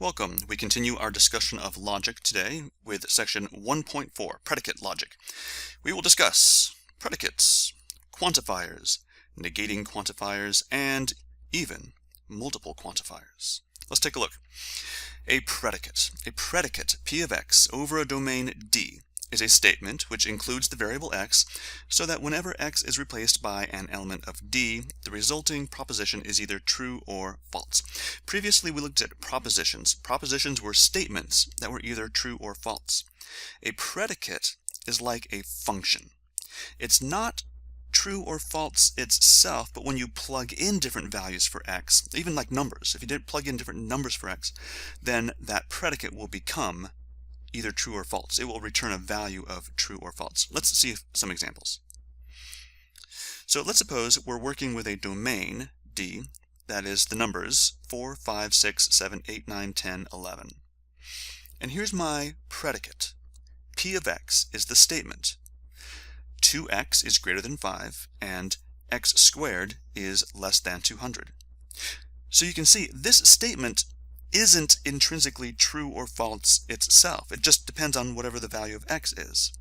Welcome. We continue our discussion of logic today with section 1.4, predicate logic. We will discuss predicates, quantifiers, negating quantifiers, and even multiple quantifiers. Let's take a look. A predicate P of x over a domain D is a statement which includes the variable x so that whenever x is replaced by an element of D, the resulting proposition is either true or false. Previously we looked at propositions. Propositions were statements that were either true or false. A predicate is like a function. It's not true or false itself, but when you plug in different values for x, even like numbers, if you did plug in different numbers for x, then that predicate will become either true or false. It will return a value of true or false. Let's see some examples. So let's suppose we're working with a domain D that is the numbers 4, 5, 6, 7, 8, 9, 10, 11. And here's my predicate. P of x is the statement. 2x is greater than 5 and x squared is less than 200. So you can see this statement isn't intrinsically true or false itself. It just depends on whatever the value of x is.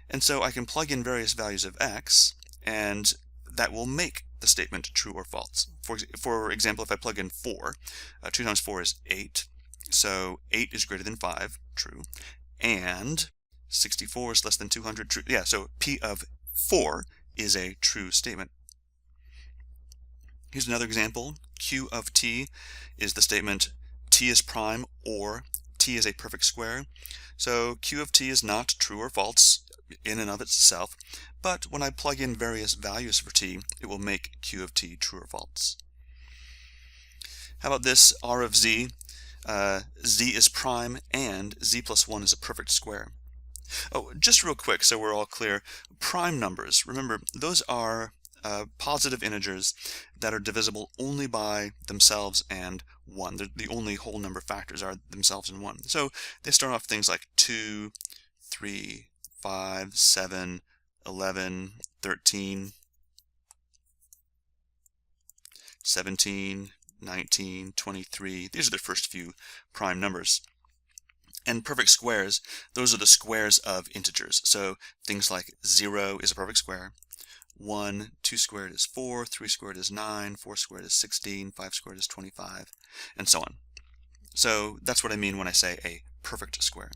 And so I can plug in various values of x, and that will make the statement true or false. For example, if I plug in 4, 2 times 4 is 8, so 8 is greater than 5, true, and 64 is less than 200, true. Yeah, so P of 4 is a true statement. Here's another example. Q of t is the statement t is prime or t is a perfect square. So Q of t is not true or false in and of itself, but when I plug in various values for t, it will make Q of t true or false. How about this? R of z? Z is prime and z plus 1 is a perfect square. Oh, just real quick so we're all clear, prime numbers, remember, those are positive integers that are divisible only by themselves and 1. The only whole number factors are themselves and 1. So they start off things like 2, 3, 5, 7, 11, 13, 17, 19, 23. These are the first few prime numbers. And perfect squares, those are the squares of integers. So things like 0 is a perfect square. 1, 2 squared is 4, 3 squared is 9, 4 squared is 16, 5 squared is 25, and so on. So that's what I mean when I say a perfect square.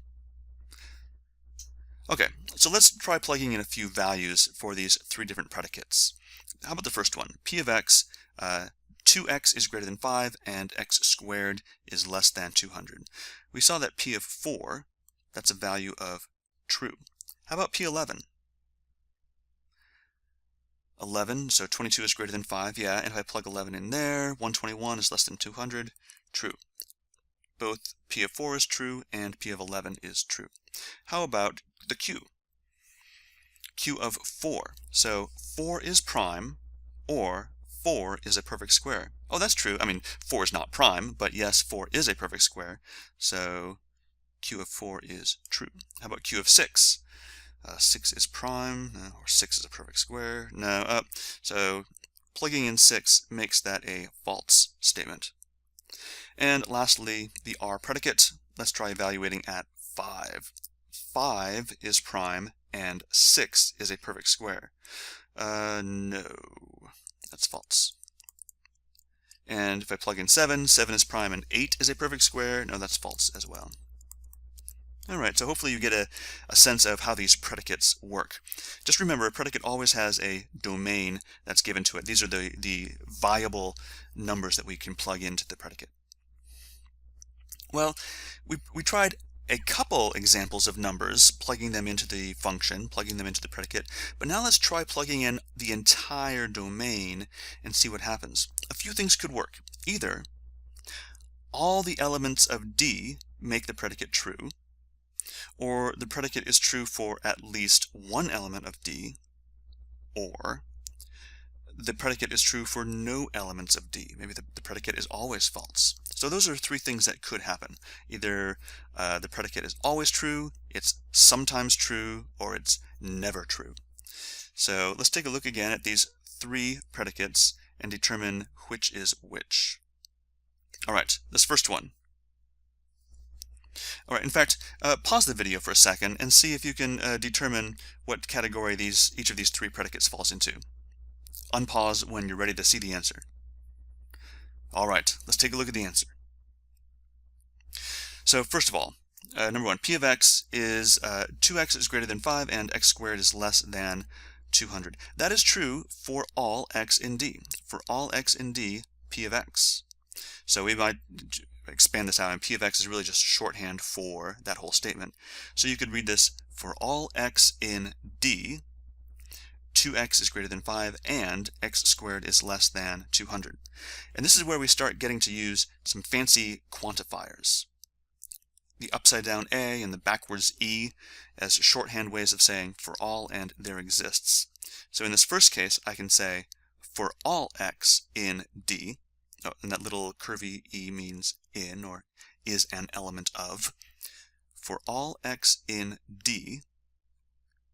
Okay, so let's try plugging in a few values for these three different predicates. How about the first one? P of x, 2x is greater than 5 and x squared is less than 200. We saw that P of 4, that's a value of true. How about P11? 11, so 22 is greater than 5, yeah, and if I plug 11 in there, 121 is less than 200, true. Both P of 4 is true and P of 11 is true. How about the Q? Q of 4, so 4 is prime, or 4 is a perfect square. Oh, that's true. I mean, 4 is not prime, but yes, 4 is a perfect square, so Q of 4 is true. How about Q of 6? 6 is prime, or 6 is a perfect square. No, so plugging in 6 makes that a false statement. And lastly, the R predicate. Let's try evaluating at 5. 5 is prime and 6 is a perfect square. No, that's false. And if I plug in 7, 7 is prime and 8 is a perfect square. No, that's false as well. Alright, so hopefully you get a sense of how these predicates work. Just remember, a predicate always has a domain that's given to it. These are the viable numbers that we can plug into the predicate. Well, we tried a couple examples of numbers, plugging them into the function, plugging them into the predicate, but now let's try plugging in the entire domain and see what happens. A few things could work. Either all the elements of D make the predicate true, or the predicate is true for at least one element of D, or the predicate is true for no elements of D. Maybe the predicate is always false. So those are three things that could happen. Either the predicate is always true, it's sometimes true, or it's never true. So let's take a look again at these three predicates and determine which is which. All right, this first one. All right, in fact, pause the video for a second and see if you can determine what category each of these three predicates falls into. Unpause when you're ready to see the answer. All right, let's take a look at the answer. So first of all, number one, p of x is 2x is greater than 5 and x squared is less than 200. That is true for all x in D. For all x in D, p of x. So we might expand this out, and p of x is really just shorthand for that whole statement. So you could read this: for all x in D, 2x is greater than 5 and x squared is less than 200. And this is where we start getting to use some fancy quantifiers. The upside down a and the backwards e as shorthand ways of saying for all and there exists. So in this first case, I can say for all x in D, and that little curvy e means in or is an element of. For all x in D,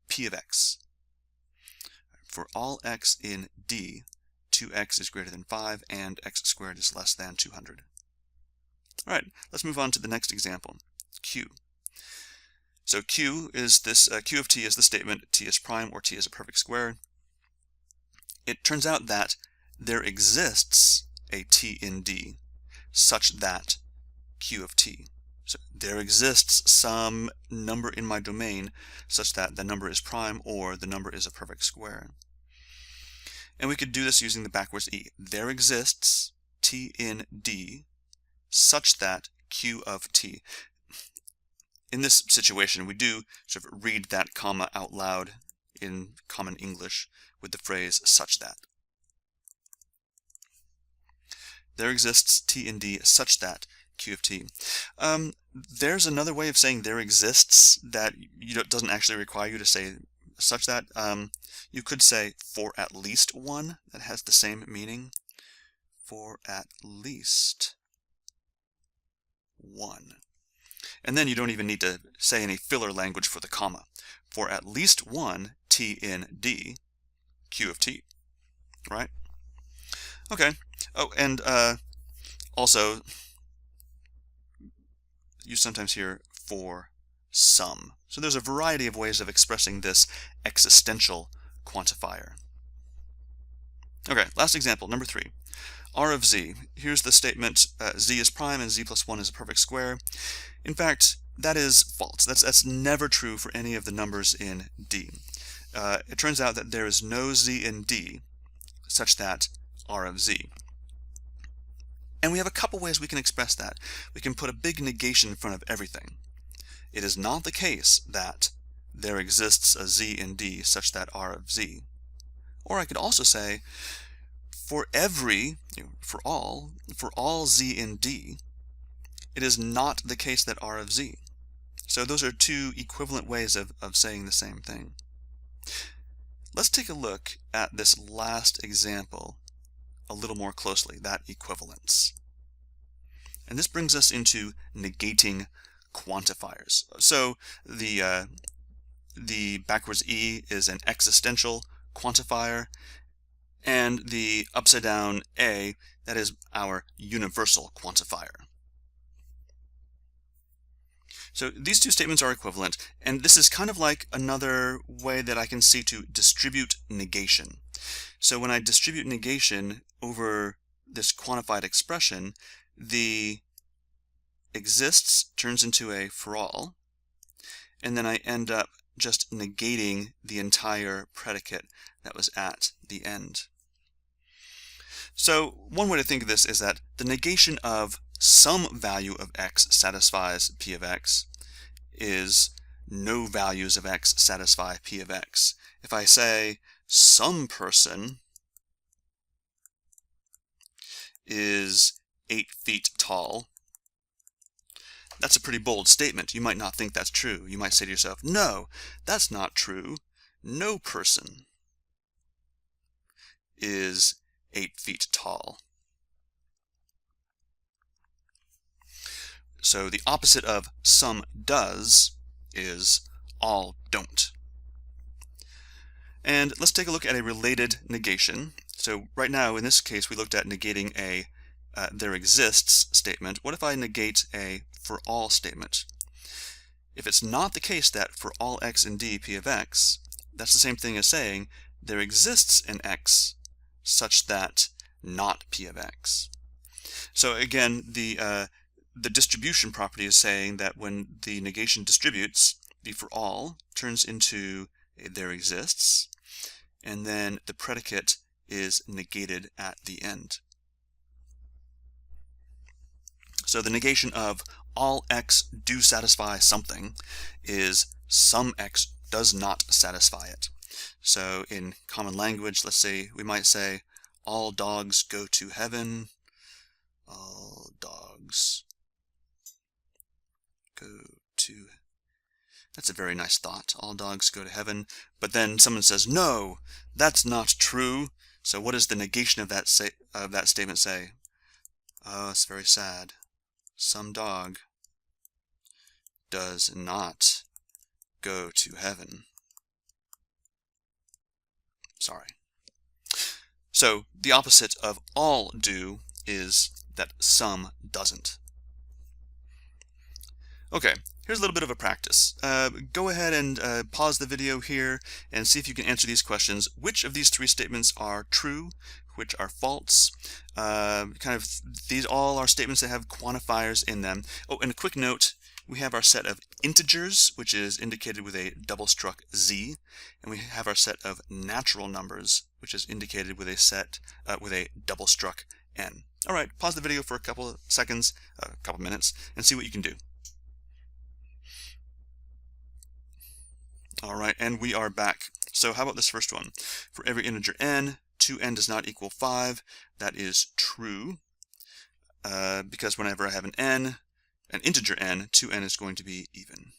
p of x. For all x in D, 2x is greater than 5 and x squared is less than 200. All right, let's move on to the next example. Q. So Q is this, Q of t is the statement t is prime or t is a perfect square. It turns out that there exists a t in D such that Q of t. So there exists some number in my domain such that the number is prime or the number is a perfect square. And we could do this using the backwards e. There exists t in D such that Q of t. In this situation, we do sort of read that comma out loud in common English with the phrase such that. There exists t in D such that Q of t. There's another way of saying there exists that doesn't actually require you to say such that. You could say for at least one. That has the same meaning. For at least one. And then you don't even need to say any filler language for the comma. For at least one t in D, Q of t, right? Okay. Oh, and also, you sometimes hear for some. So there's a variety of ways of expressing this existential quantifier. Okay, last example, number 3. R of z. Here's the statement, z is prime and z plus 1 is a perfect square. In fact, that is false. That's never true for any of the numbers in D. It turns out that there is no z in D such that R of z. And we have a couple ways we can express that. We can put a big negation in front of everything. It is not the case that there exists a z in D such that R of z. Or I could also say, for all z in D, it is not the case that R of z. So those are two equivalent ways of saying the same thing. Let's take a look at this last example a little more closely, that equivalence. And this brings us into negating quantifiers. So the backwards e is an existential quantifier, and the upside down a, that is our universal quantifier. So these two statements are equivalent, and this is kind of like another way that I can see to distribute negation. So when I distribute negation over this quantified expression, the exists turns into a for all, and then I end up just negating the entire predicate that was at the end. So one way to think of this is that the negation of some value of x satisfies p of x is no values of x satisfy p of x. If I say some person is 8 feet tall, that's a pretty bold statement. You might not think that's true. You might say to yourself, no, that's not true. No person is 8 feet tall. So the opposite of some does is all don't. And let's take a look at a related negation. So right now, in this case, we looked at negating a there exists statement. What if I negate a for all statement? if it's not the case that for all x in D p of x, that's the same thing as saying there exists an x such that not p of x. So again, the distribution property is saying that when the negation distributes, the for all turns into a there exists, and then the predicate is negated at the end. So the negation of all x do satisfy something is some x does not satisfy it. So in common language, let's say we might say all dogs go to heaven. All dogs go to. That's a very nice thought. All dogs go to heaven. But then someone says, no, that's not true. So what does the negation of that statement say? Oh, it's very sad. Some dog does not go to heaven. Sorry. So the opposite of all do is that some doesn't. Okay, here's a little bit of a practice. Go ahead and pause the video here and see if you can answer these questions. Which of these three statements are true? Which are false? These all are statements that have quantifiers in them. Oh, and a quick note, we have our set of integers, which is indicated with a double struck z, and we have our set of natural numbers, which is indicated with a set with a double struck n. All right, pause the video for a couple of seconds, a couple minutes, and see what you can do. All right, and we are back. So how about this first one? For every integer n, 2n does not equal 5. That is true, because whenever I have an integer n, 2n is going to be even.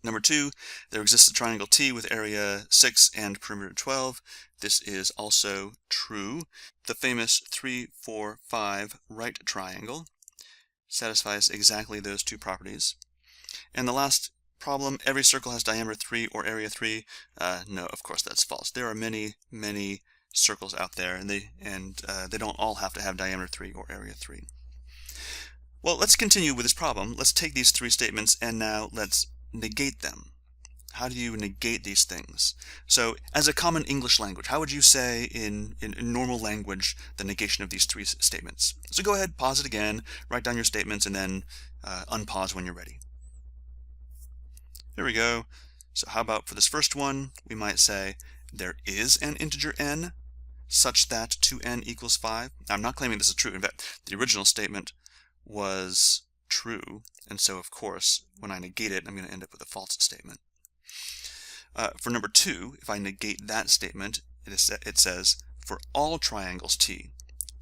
Number 2, there exists a triangle T with area 6 and perimeter 12. This is also true. The famous 3, 4, 5 right triangle satisfies exactly those two properties. And the last problem, every circle has diameter 3 or area 3. No, of course that's false. There are many, many circles out there, and they don't all have to have diameter 3 or area 3. Well, let's continue with this problem. Let's take these three statements and now let's negate them. How do you negate these things? So as a common English language, how would you say in normal language the negation of these three statements? So go ahead, pause it again, write down your statements, and then unpause when you're ready. Here we go. So how about for this first one, we might say there is an integer n such that 2n equals 5. Now, I'm not claiming this is true. In fact, the original statement was true, and so of course when I negate it I'm going to end up with a false statement. For number 2, if I negate that statement, it says for all triangles T,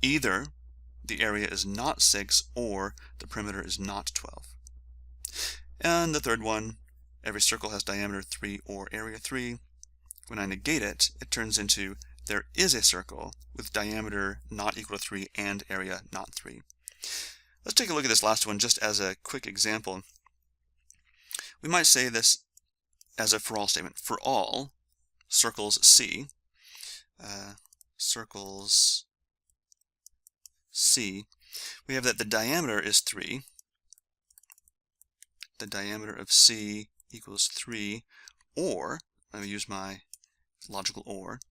either the area is not 6 or the perimeter is not 12. And the third one, every circle has diameter 3 or area 3. When I negate it, it turns into there is a circle with diameter not equal to 3 and area not 3. Let's take a look at this last one just as a quick example. We might say this as a for all statement. For all circles C, we have that the diameter is 3. The diameter of C equals 3, or, let me use my logical or,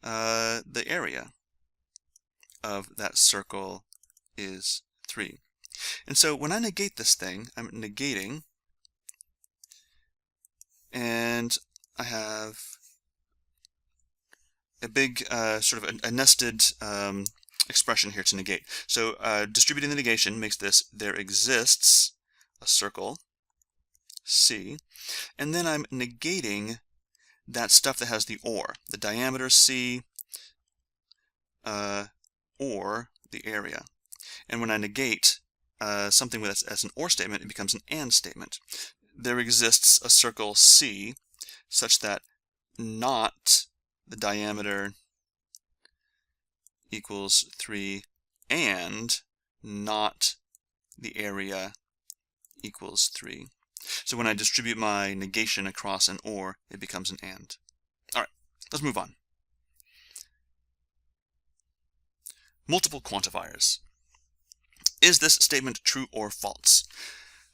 the area of that circle is 3. And so when I negate this thing, I'm negating, and I have a big sort of a nested expression here to negate. So distributing the negation makes this there exists a circle C, and then I'm negating that stuff that has the or, the diameter C, or the area. And when I negate something with as an or statement, it becomes an and statement. There exists a circle C such that not the diameter equals 3 and not the area equals 3. So when I distribute my negation across an or, it becomes an and. All right, let's move on. Multiple quantifiers. Is this statement true or false?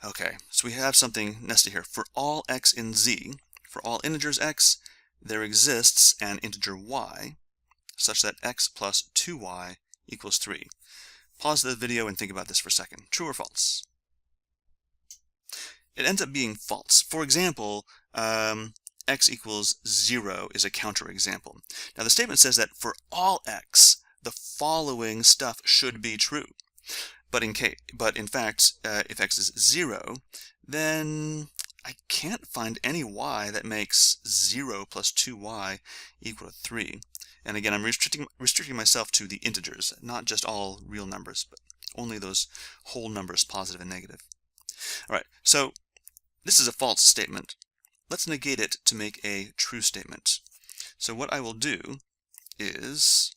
Okay, so we have something nested here. For all x in z, for all integers x, there exists an integer y such that x plus 2y equals 3. Pause the video and think about this for a second. True or false? It ends up being false. For example, x equals 0 is a counterexample. Now the statement says that for all x, the following stuff should be true. But in fact, if x is 0, then I can't find any y that makes 0 plus 2y equal to 3. And again, I'm restricting myself to the integers, not just all real numbers, but only those whole numbers, positive and negative. All right, so this is a false statement. Let's negate it to make a true statement. So what I will do is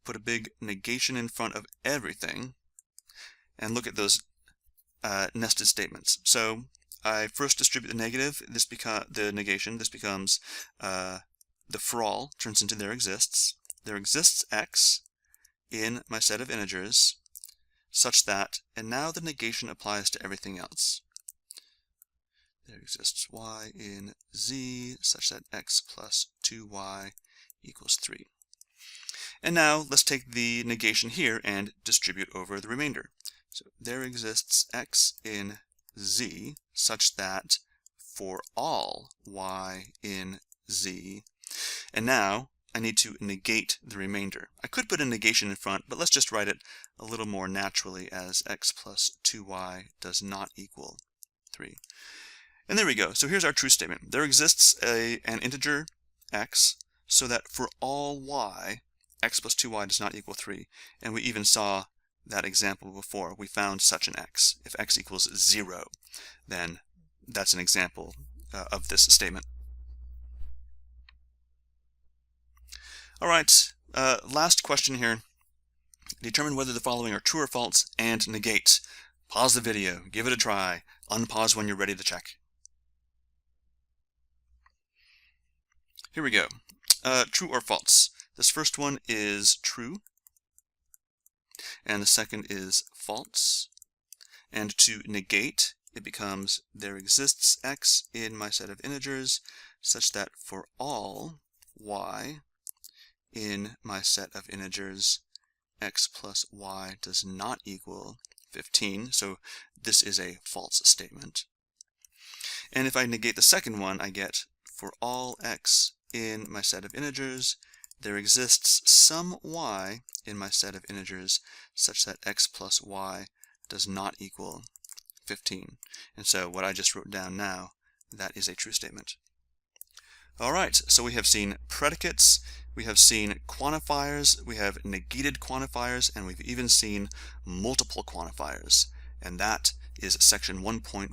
put a big negation in front of everything and look at those nested statements. So I first distribute the negative, the negation. This becomes the for all turns into there exists x in my set of integers such that, and now the negation applies to everything else. There exists y in z such that x plus 2y equals 3. And now let's take the negation here and distribute over the remainder. So there exists x in z such that for all y in z, and now I need to negate the remainder. I could put a negation in front, but let's just write it a little more naturally as x plus 2y does not equal 3. And there we go. So here's our true statement. There exists an integer x so that for all y, x plus 2y does not equal 3. And we even saw that example before. We found such an x. If x equals 0, then that's an example of this statement. All right, last question here. Determine whether the following are true or false and negate. Pause the video, give it a try, unpause when you're ready to check. Here we go. True or false? This first one is true, and the second is false. And to negate, it becomes there exists x in my set of integers such that for all y in my set of integers, x plus y does not equal 15. So this is a false statement. And if I negate the second one, I get for all x in my set of integers, there exists some y in my set of integers such that x plus y does not equal 15. And so what I just wrote down now, that is a true statement. All right, so we have seen predicates, we have seen quantifiers, we have negated quantifiers, and we've even seen multiple quantifiers. And that is section 1.4.